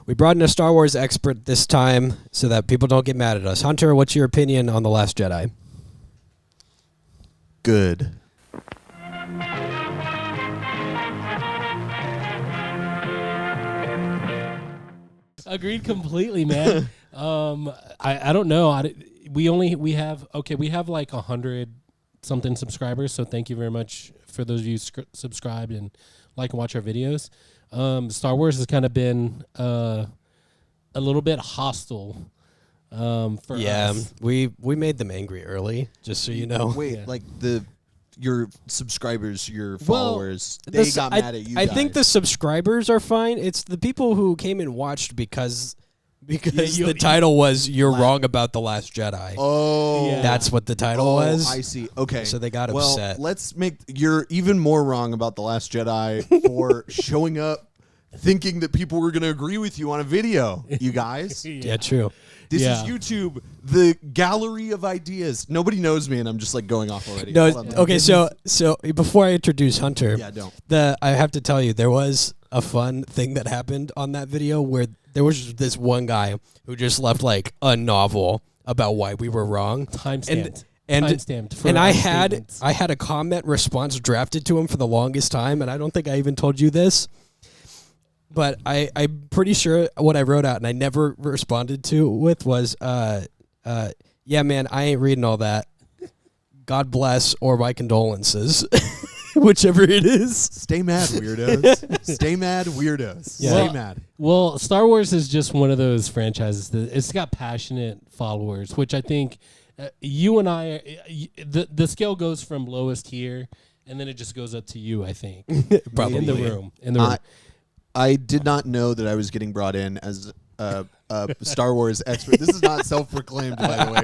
We brought in a Star Wars expert this time so that people don't get mad at us. Hunter, what's your opinion on The Last Jedi? Good. Agreed completely, man. I don't know. We have like 100 something subscribers. So thank you very much for those of you subscribed and like and watch our videos. Star Wars has kind of been a little bit hostile for us. we made them angry early, just so you know. Wait, Yeah. like your subscribers, your followers, The they got mad at you I guys. think the subscribers are fine. It's the people who came and watched because the title was "You're wrong about The Last Jedi." Oh, Yeah. That's what the title was. I see. Okay, So they got well, upset. let's make you're even more wrong about The Last Jedi for showing up thinking that people were going to agree with you on a video. You guys, Yeah, true. this Yeah. is YouTube, the gallery of ideas. Nobody knows me, and I'm just like going off already. No, Hold on. okay. So before I introduce Hunter, Yeah, don't. I have to tell you there was a fun thing that happened on that video where there was this one guy who just left like a novel about why we were wrong. Timestamped. And Timestamped for and I our had statements. I had a comment response drafted to him for the longest time, and I don't think I even told you this. But I'm pretty sure what I wrote out and I never responded to with was, yeah, man, I ain't reading all that. God bless or my condolences, whichever it is. Stay mad, weirdos. Stay mad, weirdos. Yeah. Stay Well, mad. Well, Star Wars is just one of those franchises that it's got passionate followers, which I think you and I, the scale goes from lowest here, and then it just goes up to you, I think, Probably. in the room. In the room. I did not know that I was getting brought in as a Star Wars expert. This is not self-proclaimed, by the way.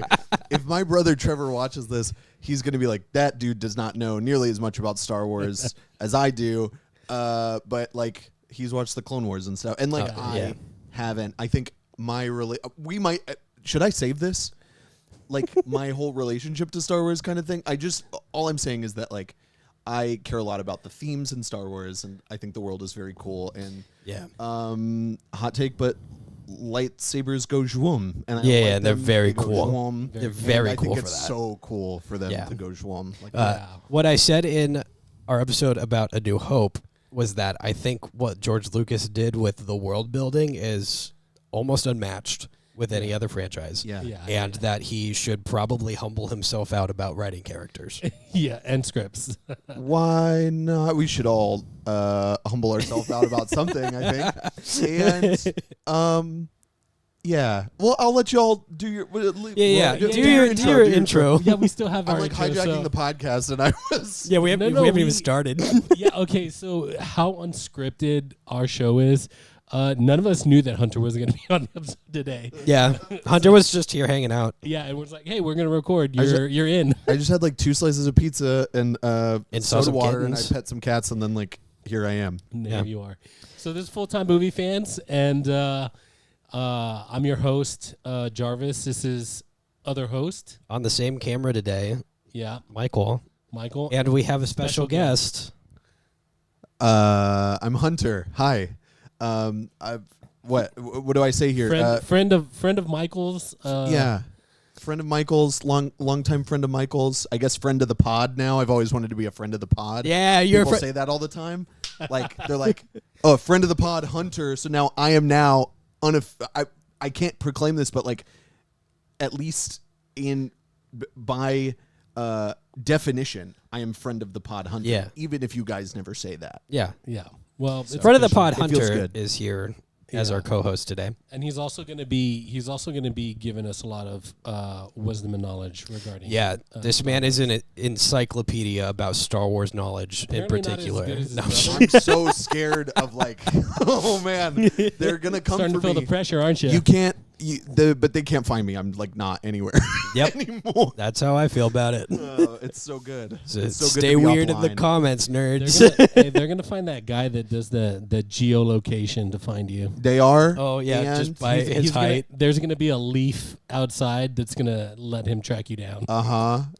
If my brother Trevor watches this, he's going to be like, that dude does not know nearly as much about Star Wars as I do. But, like, he's watched the Clone Wars and stuff. And, like, I haven't. I think we might... should I save this? Like, my whole relationship to Star Wars kind of thing? All I'm saying is that, like, I care a lot about the themes in Star Wars, and I think the world is very cool. And Yeah. hot take, but lightsabers go zhwum, and I Yeah, like yeah, they're them. very They go cool. zhwum. They're very And cool I for think it's that. so cool for them Yeah. to go zhwum. Like, What I said in our episode about A New Hope was that I think what George Lucas did with the world building is almost unmatched with any other franchise. yeah. Yeah. And that he should probably humble himself out about writing characters. Yeah, and scripts. Why not? We should all humble ourselves out about something, I think. And yeah. Well, I'll let you all do your Yeah. Do Do your intro. Yeah, we still have I'm our like intro, hijacking so- the podcast, and I was. Yeah, we haven't even we- started. Yeah, okay, so how unscripted our show is, none of us knew that Hunter was going to be on the episode today. Yeah. Hunter was just here hanging out. Yeah, and we're like, hey, we're going to record. I just- You're in. I just had like 2 slices of pizza and And saw soda some water, kittens. and I pet some cats, and then like here I am. And Yeah. there you are. So this is Full-Time Movie Fans, and I'm your host, Jarvis. This is other host. On the same camera today, Yeah, Michael. Michael. And we have a special guest. I'm Hunter. Hi. What do I say here? Friend of Michael's. Yeah. Friend of Michael's, longtime friend of Michael's. I guess friend of the pod now. I've always wanted to be a friend of the pod. Yeah, you're People say that all the time. Like they're like, oh, friend of the pod, Hunter. So now I am now I can't proclaim this, but like at least by definition, I am friend of the pod, Hunter. Yeah. Even if you guys never say that. Yeah. Yeah. Well, it's Friend of the official. pod, It feels Hunter, good. is here as Yeah. our co-host today. And he's also going to be giving us a lot of wisdom and knowledge regarding. Yeah, this man is an encyclopedia about Star Wars knowledge Apparently in not as particular. good as his No, brother. I'm so scared of like, oh man, they're gonna come Starting for to feel me. the pressure, aren't you? You can't, but they can't find me. I'm like not anywhere Yep. anymore. That's how I feel about it. It's so good. So It's so good stay to be weird in the offline. comments, They're nerds. gonna find that guy that does the geolocation to find you. They are. Oh yeah, and just by his height. There's gonna be a leaf outside that's gonna let him track you down.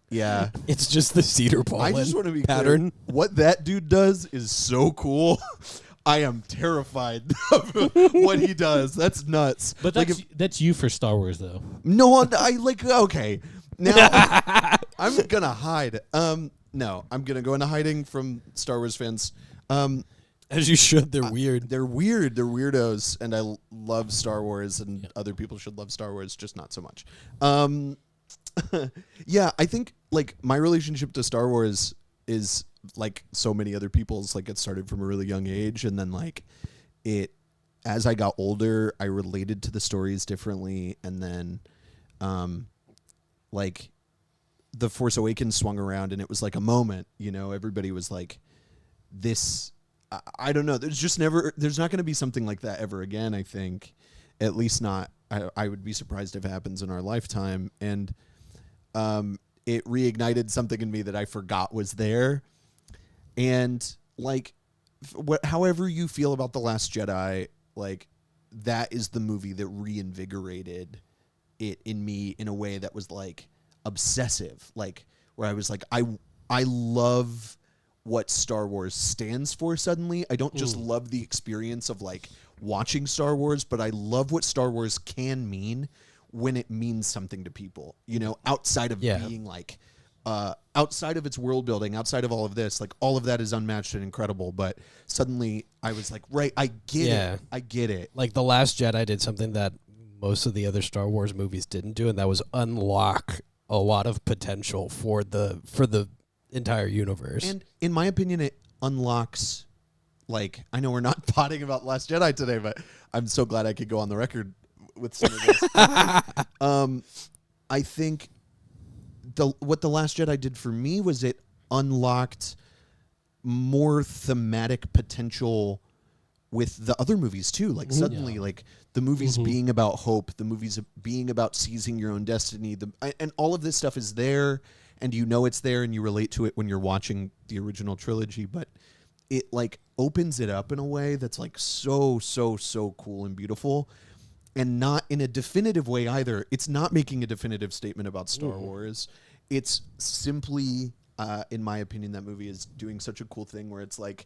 Yeah. It's just the cedar pollen I just want to be pattern. clear. What that dude does is so cool. I am terrified of what he does. That's nuts. But that's you for Star Wars, though. No, I like. Okay, now I'm gonna hide. No, I'm gonna go into hiding from Star Wars fans. As you should. They're weird. They're weird. They're weirdos, and I love Star Wars, and other people should love Star Wars, just not so much. Yeah, I think like my relationship to Star Wars is like so many other people's. Like it started from a really young age, and then like as I got older, I related to the stories differently, and then like The Force Awakens swung around, and it was like a moment. Everybody was like, this. I don't know. There's not going to be something like that ever again, I think. At least not. I would be surprised if it happens in our lifetime. And it reignited something in me that I forgot was there. And like, however you feel about The Last Jedi, like that is the movie that reinvigorated it in me in a way that was like obsessive. Like where I was like, I love what Star Wars stands for suddenly. I don't just love the experience of like watching Star Wars, but I love what Star Wars can mean when it means something to people, outside of being like, outside of its world building, outside of all of this, like all of that is unmatched and incredible. But suddenly I was like, right, I get it. I get it. Like The Last Jedi did something that most of the other Star Wars movies didn't do, and that was unlock a lot of potential for the entire universe. And in my opinion, it unlocks, like, I know we're not potting about Last Jedi today, but I'm so glad I could go on the record with some of this. I think what The Last Jedi did for me was it unlocked more thematic potential with the other movies too. Like suddenly, like the movies being about hope, the movies being about seizing your own destiny, and all of this stuff is there. And it's there and you relate to it when you're watching the original trilogy, but it like opens it up in a way that's like so, so, so cool and beautiful, and not in a definitive way either. It's not making a definitive statement about Star Wars. It's simply, in my opinion, that movie is doing such a cool thing where it's like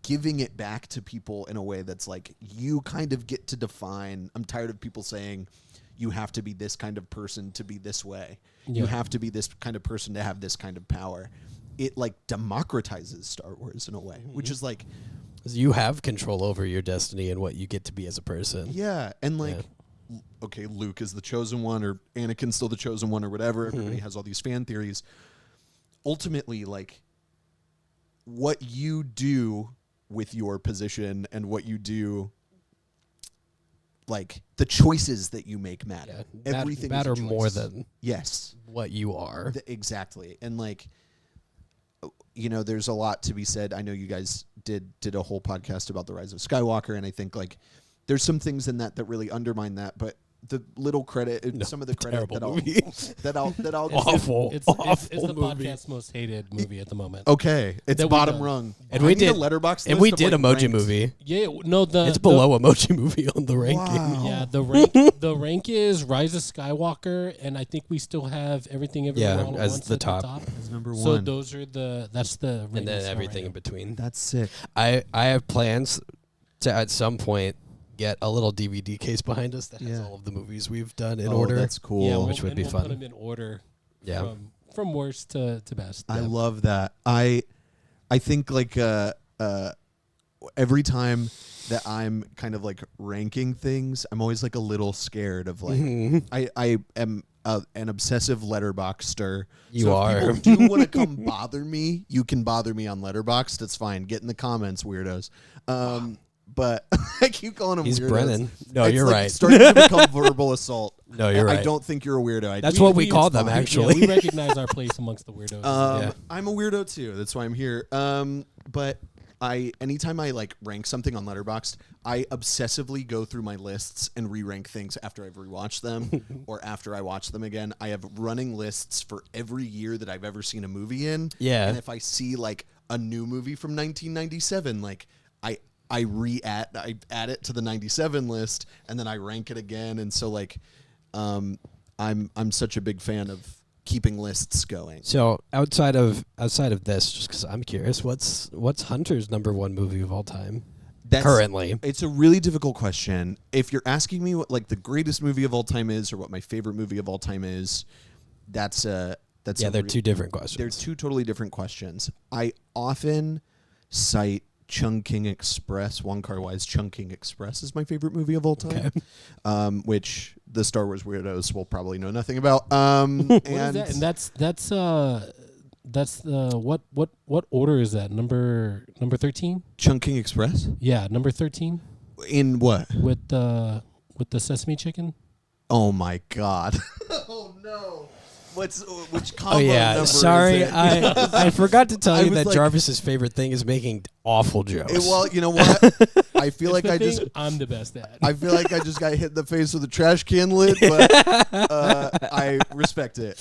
giving it back to people in a way that's like, you kind of get to define. I'm tired of people saying, you have to be this kind of person to be this way. Yeah. You have to be this kind of person to have this kind of power. It like democratizes Star Wars in a way, which is like, you have control over your destiny and what you get to be as a person. Yeah. And like, okay, Luke is the chosen one, or Anakin's still the chosen one, or whatever. Everybody has all these fan theories. Ultimately, like what you do with your position and what you do, like the choices that you make matter. Yeah, everything matter is a choice. more than what you are. Exactly. And like, there's a lot to be said. I know you guys did a whole podcast about the Rise of Skywalker, and I think like there's some things in that really undermine that, but the little credit, some of the credit that I'll awful. It's the movie. podcast's most hated movie at the moment. Okay, it's bottom rung, and we did a letterbox, and we did Emoji Movie. Yeah, no, it's below Emoji Movie on the ranking. Wow. Yeah, the rank is Rise of Skywalker, and I think we still have Everything Everywhere All at as Once the at top. the top. As number one. So that's the and then everything in between. That's sick. I have plans to at some point get a little DVD case behind us that has all of the movies we've done in order. That's cool. Yeah, which would be we'll fun. Put them in order. Yeah, from worst to best. I love that. I think like every time that I'm kind of like ranking things, I'm always like a little scared of like I am an obsessive Letterboxster. You are. If people do want to come bother me, you can bother me on Letterboxd. That's fine. Get in the comments, weirdos. But I keep calling him He's weirdos. Brennan. No, it's you're like right. starting to become verbal assault. No, you're right. I don't think you're a weirdo. That's what we call them, fine. actually. Yeah, we recognize our place amongst the weirdos. I'm a weirdo too. That's why I'm here. But anytime I like rank something on Letterboxd, I obsessively go through my lists and re-rank things after I've rewatched them or after I watch them again. I have running lists for every year that I've ever seen a movie in. Yeah. And if I see like a new movie from 1997, like I add it to the 97 list, and then I rank it again. And so like I'm such a big fan keeping lists going. So outside of this, just because I'm curious, what's Hunter's #1 movie of all time currently? It's a really difficult question. If you're asking me what like the greatest movie of all time is, or what my favorite movie of all time is, they're two different questions. They're two totally different questions. I often cite Chungking Express, Wong Kar-wai's Chungking Express is my favorite movie of all time, which the Star Wars weirdos will probably know nothing about. What is that? And that's what order is that? Number 13? Chungking Express? Yeah, number 13. In what? With the sesame chicken? Oh my god. Oh no. Which combo Oh yeah, number sorry, is it? I forgot to tell you that like, Jarvis's favorite thing is making awful jokes. Well, you know what? I feel like I'm the best at. I feel like I just got hit in the face with a trash can lid, but I respect it.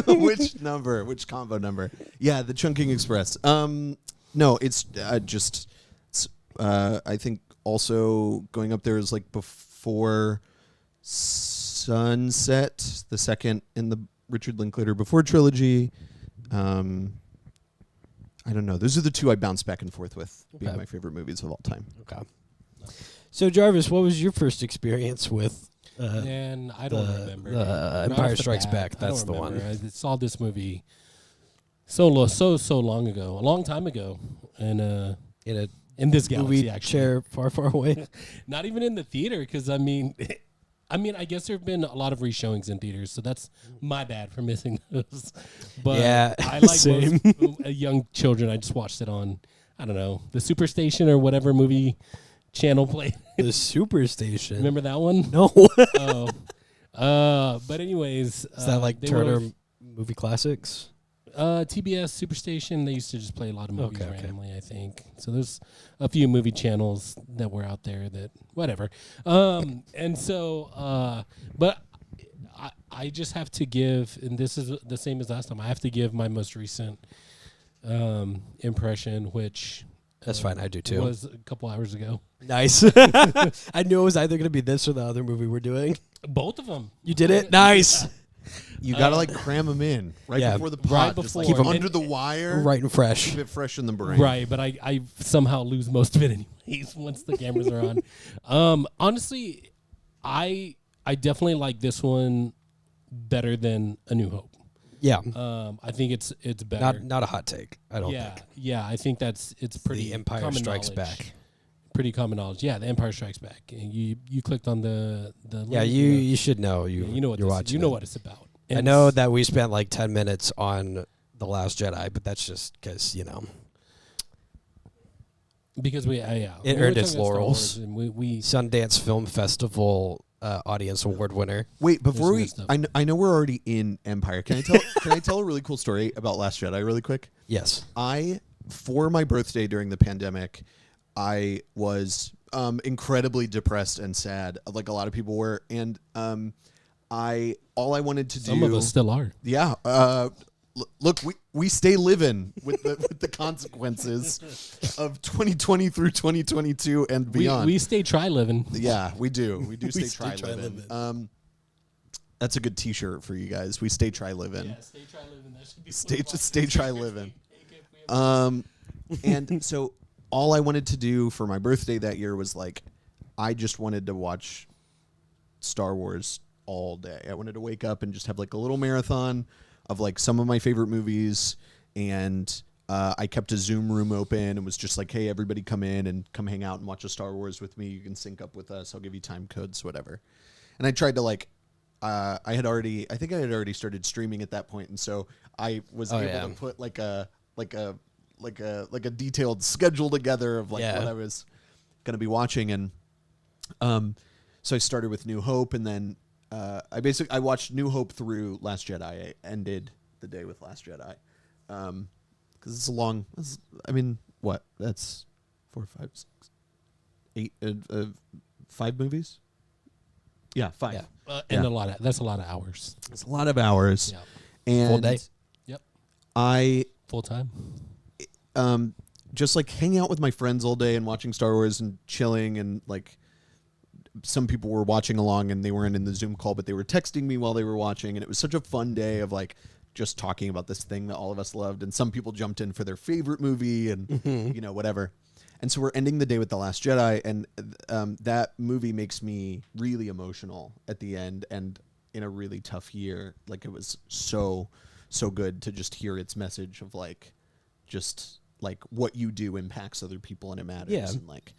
Which number? Which combo number? Yeah, the Chungking Express. No, it's I think also going up there is like Before Sunset, the second in the Richard Linklater Before trilogy. I don't know. Those are the two I bounce back and forth with being my favorite movies of all time. Okay. So Jarvis, what was your first experience with? And I don't remember. Empire Strikes Back. That's the one. I saw this movie so long ago, a long time ago, and in this galaxy, movie actually. chair far away. Not even in the theater, because I mean, I guess there have been a lot of reshowings in theaters, so that's my bad for missing those. But yeah, I like same. most young children. I just watched it on, I don't know, the Superstation or whatever movie channel played. The Superstation. Remember that one? No. But anyways, Is that like Turner Movie Classics? TBS Superstation. They used to just play a lot of movies randomly, I think. So there's a few movie channels that were out there that whatever. And so, but I just have to give, and this is the same as last time. I have to give my most recent impression, which that's fine. I do too. Was a couple hours ago. Nice. I knew it was either going to be this or the other movie we're doing. Both of them. You did it. Nice. You gotta like cram them in before the pod. Right just before. like, keep them under the wire, right and fresh. Keep it fresh in the brain. Right, but I somehow lose most of it anyways once the cameras are on. Honestly, I definitely like this one better than A New Hope. Yeah. I think it's better. Not a hot take. I don't think. Yeah, I think it's pretty. The Empire common Strikes knowledge. Back. Pretty common knowledge. Yeah, The Empire Strikes Back. And you clicked on the yeah, link, you should know. You know what you're this, watching. you know what it's about. I know that we spent like 10 minutes on The Last Jedi, but that's just because, because we it earned its laurels. And we Sundance Film Festival Audience Award winner. Wait, before I know we're already in Empire. Can I tell a really cool story about Last Jedi really quick? Yes. For my birthday during the pandemic, I was incredibly depressed and sad, like a lot of people were, and all I wanted to do. Some of us still are. Yeah. Look, we stay living with the consequences of 2020 through 2022 and beyond. We stay try living. Yeah, we do. We do stay try living. That's a good T-shirt for you guys. We stay try living. Yeah, stay try living. That should be stay try living. And so all I wanted to do for my birthday that year was like, I just wanted to watch Star Wars all day. I wanted to wake up and just have like a little marathon of like some of my favorite movies, and I kept a Zoom room open and was just like, hey, everybody come in and come hang out and watch a Star Wars with me. You can sync up with us. I'll give you time codes, whatever. And I tried to like, I think I had already started streaming at that point, and so I was able to put like a detailed schedule together of like what I was going to be watching, and so I started with New Hope, and then I watched New Hope through Last Jedi. I ended the day with Last Jedi because it's a long. That's 4, 5, 6, 8, 5 movies. Yeah, 5. Yeah. And that's a lot of hours. It's a lot of hours. Yeah. And full day. Yep. Full time. Just like hanging out with my friends all day and watching Star Wars and chilling and like some people were watching along and they weren't in the Zoom call, but they were texting me while they were watching, and it was such a fun day of like just talking about this thing that all of us loved, and some people jumped in for their favorite movie and you know, whatever. And so we're ending the day with The Last Jedi, and that movie makes me really emotional at the end, and in a really tough year. Like, it was so good to just hear its message of like, just like what you do impacts other people and it matters. Yeah. And like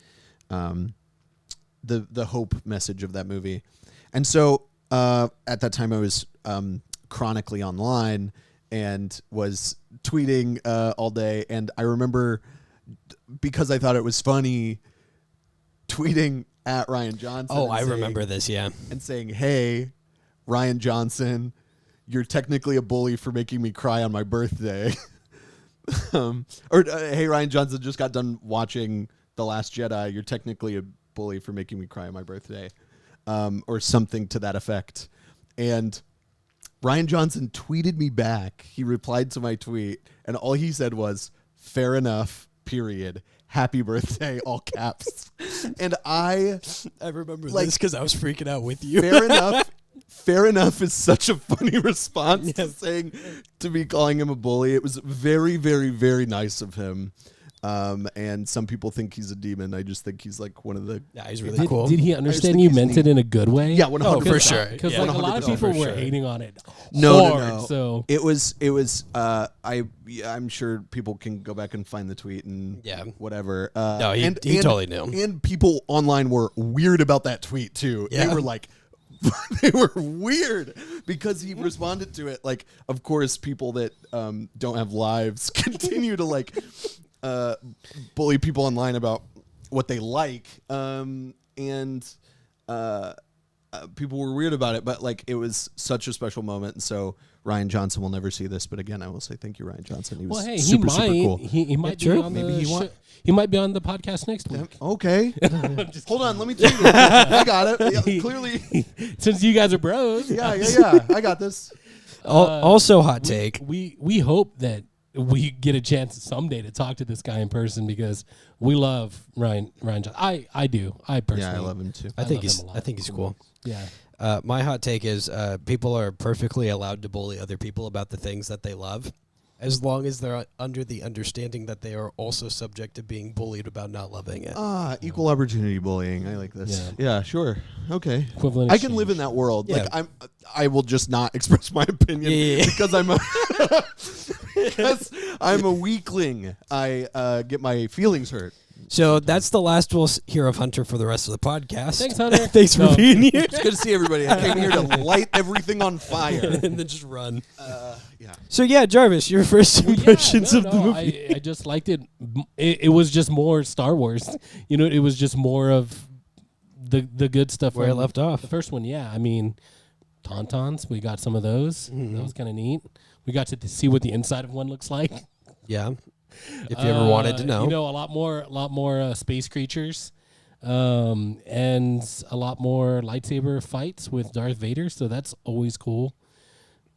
the hope message of that movie. And so at that time I was chronically online and was tweeting all day. And I remember, because I thought it was funny, tweeting at Ryan Johnson. Oh, I remember this, yeah. And saying, hey, Ryan Johnson, you're technically a bully for making me cry on my birthday. Hey, Ryan Johnson, just got done watching The Last Jedi. You're technically a bully for making me cry on my birthday. Or something to that effect. And Ryan Johnson tweeted me back. He replied to my tweet, and all he said was, fair enough, period. Happy birthday, all caps. And I remember like, this because I was freaking out with you. Fair enough. Fair enough is such a funny response to saying, to me calling him a bully. It was very, very, very nice of him. And some people think he's a demon. I just think he's like one of the... Yeah, he's really cool. Did he understand you meant it in a good way? Yeah, 100%. Oh, for sure. Because Yeah. like a lot of 100%. people For were sure. hating on it No. hard. So It was I'm sure people can go back and find the tweet and whatever. No, he totally knew. And people online were weird about that tweet too. Yeah. They were like, they were weird because he responded to it. Like, of course, people that don't have lives continue to like bully people online about what they like. And people were weird about it, but like, it was such a special moment. And so Ryan Johnson will never see this, but again, I will say thank you, Ryan Johnson. He was super cool. He might be true. on Maybe he might be on the podcast next week. Okay. Hold on, let me tweet it. I got it. Yeah, clearly. Since you guys are bros. Yeah. I got this. Also, hot take. We hope that we get a chance someday to talk to this guy in person because we love Ryan Johnson. I do. I personally. Yeah, I love him too. I think love him a lot. I think he's cool. Yeah. My hot take is people are perfectly allowed to bully other people about the things that they love, as long as they're under the understanding that they are also subject to being bullied about not loving it. Equal opportunity bullying. I like this. Yeah, sure. Okay. Equivalent I can live in that world. Yeah. Like I will just not express my opinion because I'm a weakling. I get my feelings hurt. So that's the last we'll hear of Hunter for the rest of the podcast. Thanks, Hunter. Thanks for being here. It's good to see everybody. I came here to light everything on fire. And then just run. Yeah. So yeah, Jarvis, your first impressions of the movie. I just liked it. It was just more Star Wars. You know, it was just more of the good stuff Where it from left off. the first one. Yeah, I mean, Tauntauns. We got some of those. Mm-hmm. That was kind of neat. We got to see what the inside of one looks like. Yeah. If you ever wanted to know. You know, a lot more space creatures, and a lot more lightsaber fights with Darth Vader. So that's always cool.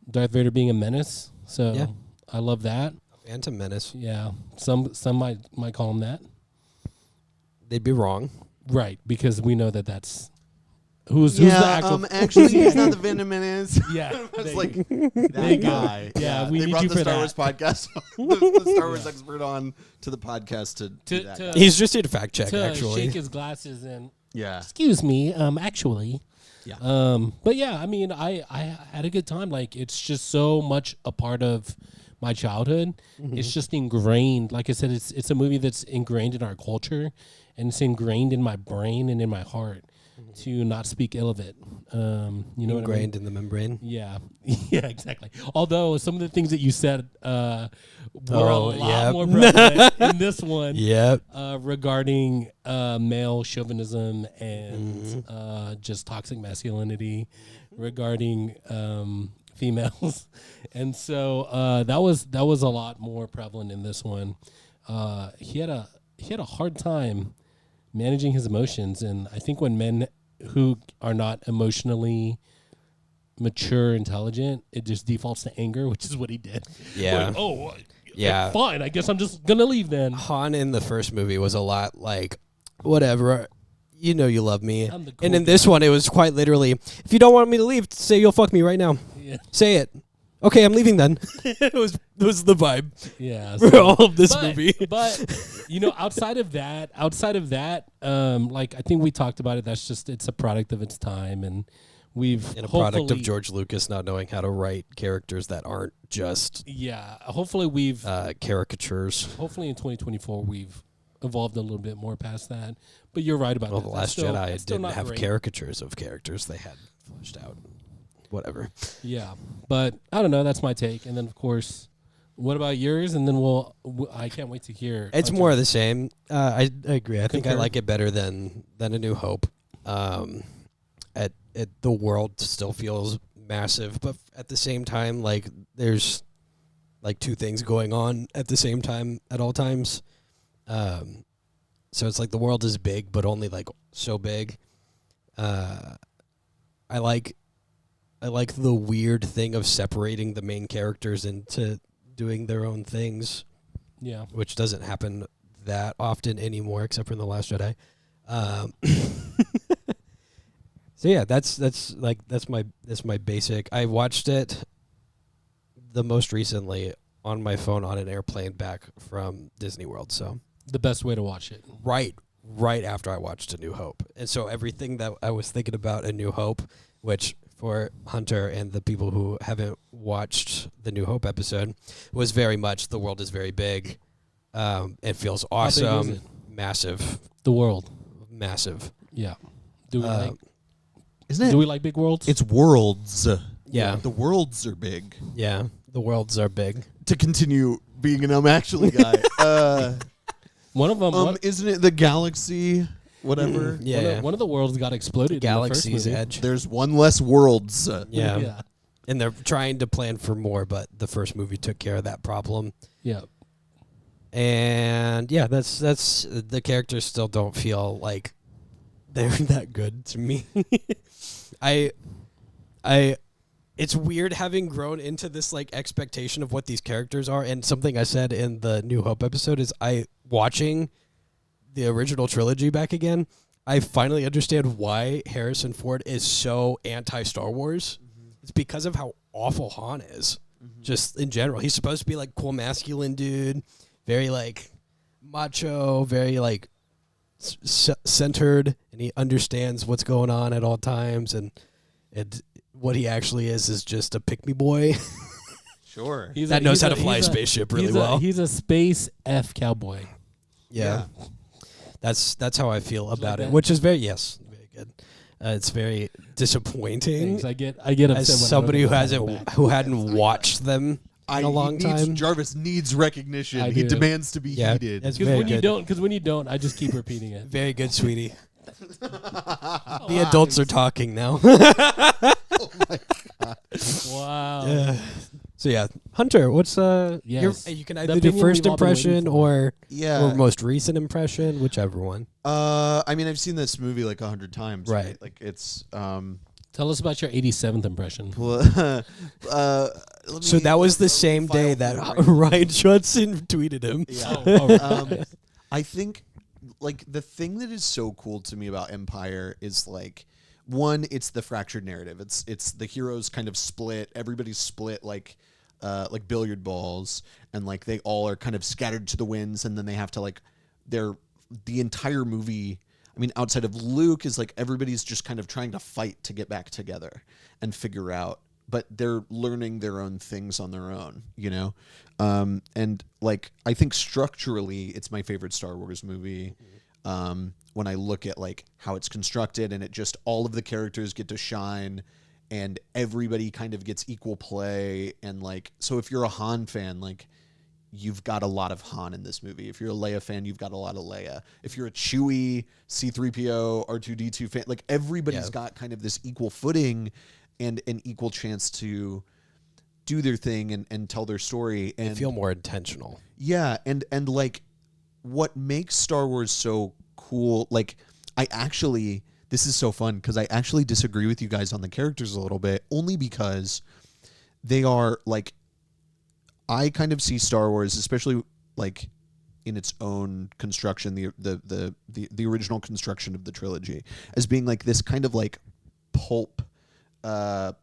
Darth Vader being a menace. So Yeah. I love that. Phantom Menace. Yeah, some might call him that. They'd be wrong. Right, because we know that that's who's the actual. Actually, he's not the Venom Menace. Yeah, It's like that guy. Yeah, we they need brought you the for Star that. Wars podcast, the Star Wars expert on to the podcast to do that guy. He's just here to fact check, to actually. shake his glasses and Yeah. excuse me, actually. Yeah. But yeah, I mean, I had a good time. Like, it's just so much a part of my childhood. Mm-hmm. It's just ingrained. Like I said, it's a movie that's ingrained in our culture, and it's ingrained in my brain and in my heart to not speak ill of it. You know what I mean? Ingrained in the membrane. Yeah, yeah, exactly. Although some of the things that you said were a lot more prevalent in this one. Yep. Regarding male chauvinism and just toxic masculinity, regarding females, and so that was a lot more prevalent in this one. He had a hard time managing his emotions, and I think when men who are not emotionally mature, intelligent, it just defaults to anger, which is what he did. Yeah. Like, Yeah. fine, I guess I'm just gonna leave then. Han in the first movie was a lot like, whatever. you know you love me. I'm the cool And in this guy. one, it was quite literally, if you don't want me to leave, say you'll fuck me right now. Yeah. Say it. Okay, I'm leaving then. it was the vibe Yeah. for all of this but, movie. But outside of that, like I think we talked about it. It's a product of its time, and we've And a product of hopefully- George Lucas not knowing how to write characters that aren't just Yeah. Hopefully we've caricatures. hopefully in 2024 we've evolved a little bit more past that. But you're right about Well, that. The That's Last still- Jedi that's still didn't not have great. caricatures of characters. They had fleshed out. Whatever. Yeah, but I don't know. That's my take. And then of course, what about yours? And then I can't wait to hear. It's more of the same. I agree. I think I Concur. like it better than A New Hope. The world still feels massive, but at the same time, like there's like two things going on at the same time at all times. So it's like the world is big, but only like so big. I like the weird thing of separating the main characters into doing their own things, Yeah. which doesn't happen that often anymore, except for in The Last Jedi. So yeah, that's my basic. I watched it the most recently on my phone on an airplane back from Disney World. So The best way to watch it. right after I watched A New Hope, and so everything that I was thinking about A New Hope, which for Hunter and the people who haven't watched the New Hope episode, was very much the world is very big. It feels big is awesome, it? massive, The world. massive. Yeah. Do we like? Isn't Do it? we like big worlds? It's worlds. Yeah. The worlds are big. Yeah, the worlds are big. To continue being an actually guy. one of them. Isn't it the galaxy? Whatever. Yeah, One of the worlds got exploded. Galaxy's in the first movie. Edge. There's one less worlds. Yeah. Yeah. And they're trying to plan for more, but the first movie took care of that problem. Yeah. And yeah, that's the characters still don't feel like they're that good to me. It's weird having grown into this like expectation of what these characters are, and something I said in the New Hope episode is watching the original trilogy back again, I finally understand why Harrison Ford is so anti-Star Wars. Mm-hmm. It's because of how awful Han is, just in general. He's supposed to be like cool, masculine dude, very like macho, very like centered, and he understands what's going on at all times, and what he actually is just a pick-me boy. Sure. That knows how to fly a spaceship really well. He's a space F cowboy. Yeah. That's how I feel about it, that? which is very good. It's very disappointing. Thanks. I get upset As when I somebody don't who get it back. hadn't watched them in a long time. Jarvis needs recognition. I He do. demands to be Yeah, heeded. that's Because very when you good. don't, when you don't, I just keep repeating it. Very good, sweetie. The adults are talking now. Wow. Yeah. So yeah, Hunter, what's Yes. you can The either do opinion first we've all been waiting impression for. or most recent impression, whichever one. I mean, I've seen this movie like 100 times. Right. Like it's. Tell us about your 87th impression. So that was the same day that Ryan Johnson tweeted him. Yeah. I think like the thing that is so cool to me about Empire is like one, it's the fractured narrative. It's the heroes kind of split. Everybody's split like billiard balls, and like they all are kind of scattered to the winds, and then they have to like the entire movie. I mean, outside of Luke, is like everybody's just kind of trying to fight to get back together and figure out, but they're learning their own things on their own, you know? And like, I think structurally, it's my favorite Star Wars movie. When I look at like how it's constructed, and it just, all of the characters get to shine and everybody kind of gets equal play. And like, so if you're a Han fan, like, you've got a lot of Han in this movie. If you're a Leia fan, you've got a lot of Leia. If you're a Chewie, C-3PO, R2-D2 fan, like everybody's got kind of this equal footing and an equal chance to do their thing and tell their story. And I feel more intentional. yeah, and like what makes Star Wars so cool, like this is so fun because I actually disagree with you guys on the characters a little bit, only because they are like, I kind of see Star Wars, especially like own construction, the original construction of the trilogy, as being like this kind of like pulp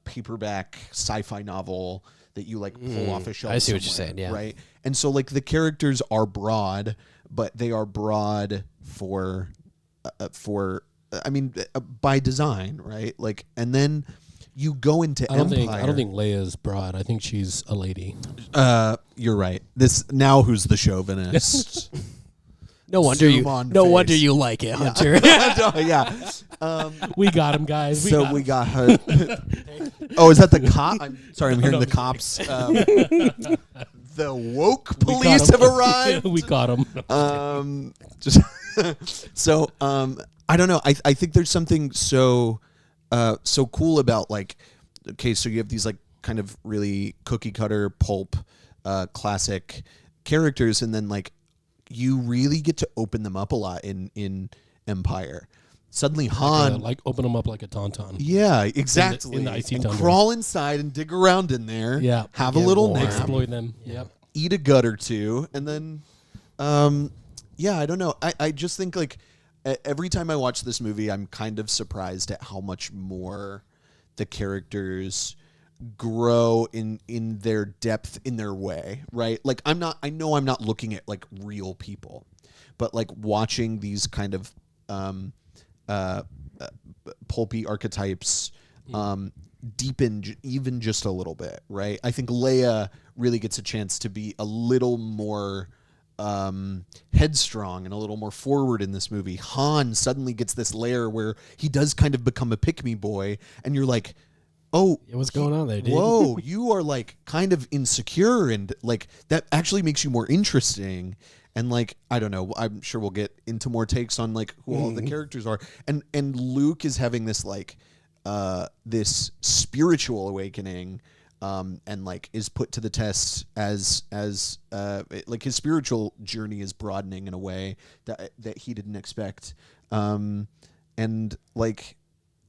paperback sci-fi novel that you like pull off a shelf. I see what you're somewhere, saying, yeah. right. And so like the characters are broad, but they are broad for by design, right? Like, and then you go into Empire. I don't think Leia's broad. I think she's a lady. You're right. Who's the chauvinist? No wonder face. you like it, Hunter. Yeah. We got him, guys. We got her. Oh, is that the cop? I'm sorry, I'm hearing the cops. The woke police have arrived. We got him. I don't know. I think there's something so cool about like, okay, so you have these like kind of really cookie cutter pulp classic characters, and then like you really get to open them up a lot in Empire. Suddenly Han like open them up like a tauntaun. Yeah, exactly. In the icy and tundra. crawl inside and dig around in there. Yeah. Have a little nap. Exploit them. Yep. Eat a gut or two, and then I don't know. I just think like every time I watch this movie, I'm kind of surprised at how much more the characters grow in their depth, in their way, right? Like I know I'm not looking at like real people, but like watching these kind of pulpy archetypes deepen even just a little bit, right? I think Leia really gets a chance to be a little more headstrong and a little more forward in this movie. Han suddenly gets this layer where he does kind of become a pick-me boy, and you're like, oh, what's going on there, dude? Whoa, you are like kind of insecure, and like that actually makes you more interesting. And like, I don't know, I'm sure we'll get into more takes on like who all the characters are. And Luke is having this like this spiritual awakening, and like is put to the test as like his spiritual journey is broadening in a way that he didn't expect. And like,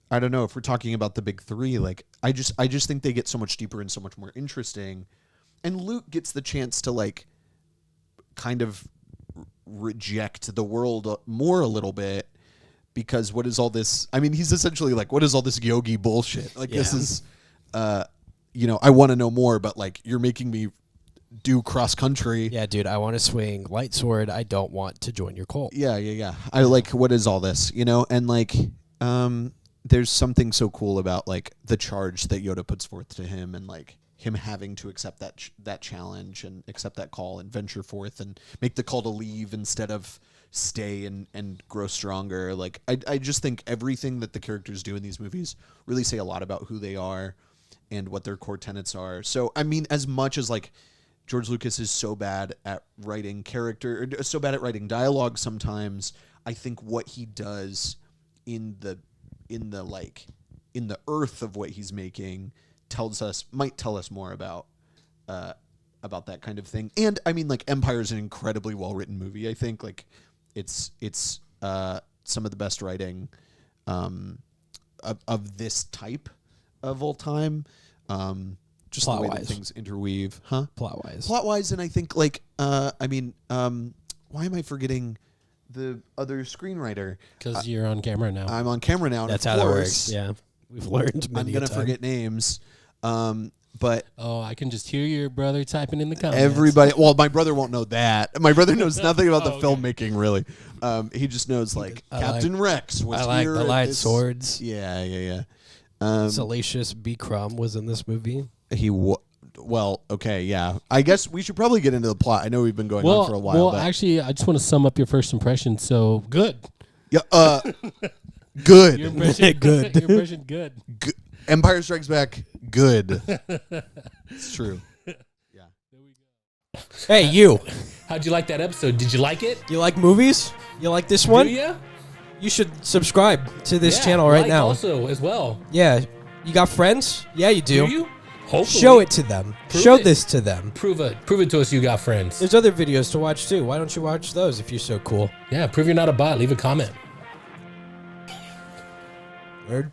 I don't know if we're talking about the big three, like I just think they get so much deeper and so much more interesting. And Luke gets the chance to like kind of reject the world more a little bit, because what is all this? I mean, he's essentially like, what is all this yogi bullshit? Like this is, I want to know more, but like you're making me do cross country. Yeah, dude, I want to swing light sword. I don't want to join your cult. Yeah. I like, what is all this? And like, there's something so cool about like the charge that Yoda puts forth to him, and like him having to accept that challenge and accept that call and venture forth and make the call to leave instead of stay and grow stronger. Like I just think everything that the characters do in these movies really say a lot about who they are and what their core tenets are. So I mean, as much as like George Lucas is so bad at writing character, or so bad at writing dialogue sometimes, I think what he does in the earth of what he's making might tell us more about that kind of thing. And I mean, like, Empire is an incredibly well written movie. I think like it's some of the best writing of this type of all time. Just the way that things interweave, huh? Plot wise, and I think like why am I forgetting the other screenwriter? Because you're on camera now. I'm on camera now. That's how that works. Yeah, we've learned many I'm gonna forget names, but I can just hear your brother typing in the comments. Everybody, well, my brother won't know that. My brher knows nothing about the filmmaking, really. He just knows like Captain Rex was here. The light swords. Yeah. Salacious B. Crumb was in this movie. Well, okay, yeah. I guess we should probably get into the plot. I know we've been going on for a while. Well, actually, I just want to sum up your first impression. So, good. Yeah, good. Your impression, good. Your impression, good. Empire Strikes Back, good. It's true. Yeah. There we go. Hey, you. How'd you like that episode? Did you like it? You like movies? You like this one? Do you? You should subscribe to this channel right now. Also, as well. Yeah. You got friends? Yeah, you do. Do you? Hopefully. Show it to them. Show this to them. Prove it to us you got friends. There's other videos to watch too. Why don't you watch those if you're so cool? Yeah, prove you're not a bot. Leave a comment. Nerd.